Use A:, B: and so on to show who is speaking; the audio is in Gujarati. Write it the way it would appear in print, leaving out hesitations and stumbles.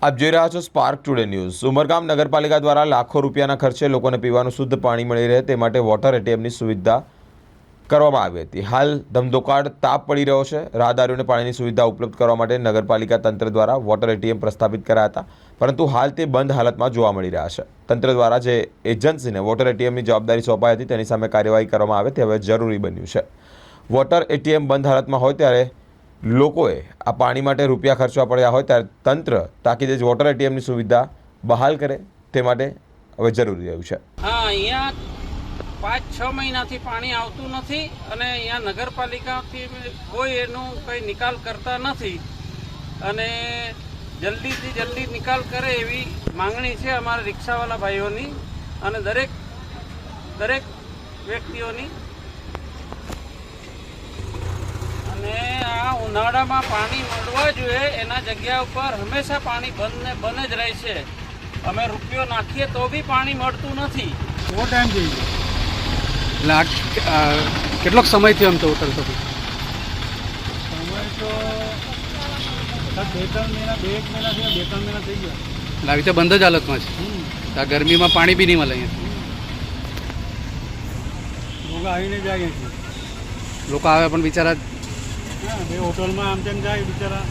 A: આપ જોઈ રહ્યા છો સ્પાર્ક ટુડે ન્યૂઝ। ઉમરગામ નગરપાલિકા દ્વારા લાખો રૂપિયાના ખર્ચે લોકોને પીવાનું શુદ્ધ પાણી મળી રહે તે માટે વોટર એટીએમની સુવિધા કરવામાં આવી હતી। હાલ ધમધોકાળ તાપ પડી રહ્યો છે। રાહદારીઓને પાણીની સુવિધા ઉપલબ્ધ કરવા માટે નગરપાલિકા તંત્ર દ્વારા વોટર એટીએમ પ્રસ્થાપિત કરાયા હતા, પરંતુ હાલ તે બંધ હાલતમાં જોવા મળી રહ્યા છે। તંત્ર દ્વારા જે એજન્સીને વોટર એટીએમની જવાબદારી સોંપાઈ હતી તેની સામે કાર્યવાહી કરવામાં આવે તે હવે જરૂરી બન્યું છે। વોટર એટીએમ બંધ હાલતમાં હોય ત્યારે લોકોએ આ પાણી માટે રૂપિયા ખર્ચવા પડ્યા હોય ત્યારે તંત્ર તાકીદે જ વોટર એટીએમની સુવિધા બહાલ કરે તે માટે હવે જરૂરી રહ્યું છે।
B: હા, અહીંયા 5-6 મહિનાથી પાણી આવતું નથી અને અહીંયા નગરપાલિકાથી કોઈ એનું કંઈ નિકાલ કરતા નથી અને જલ્દીથી જલ્દી નિકાલ કરે એવી માંગણી છે અમારા રિક્ષાવાળા ભાઈઓની અને દરેક વ્યક્તિઓની। અને આ ઉનાળામાં પાણી મળવા જોઈએ એના જગ્યા ઉપર હંમેશા પાણી બંધ જ રહે છે। અમે રૂપિયો નાખીએ તો બી પાણી મળતું નથી।
C: બહુ ટાઈમ થઈ ગયો। એટલે કેટલોક સમય થયો એમ ટોટલ તો
D: સમય તો 2-3 મહિના 2-1 મહિના થયા, 2-3 મહિના થઈ ગયા।
C: એટલે આવી રીતે બંધ જ હાલતમાં છે। આ ગરમીમાં પાણી બી નહીં મળે અહીંયા।
D: લોકો આવીને જાય છે,
C: લોકો આવે પણ બિચારા
D: હા, બે હોટલમાં આમ તેમ જાય બિચારા।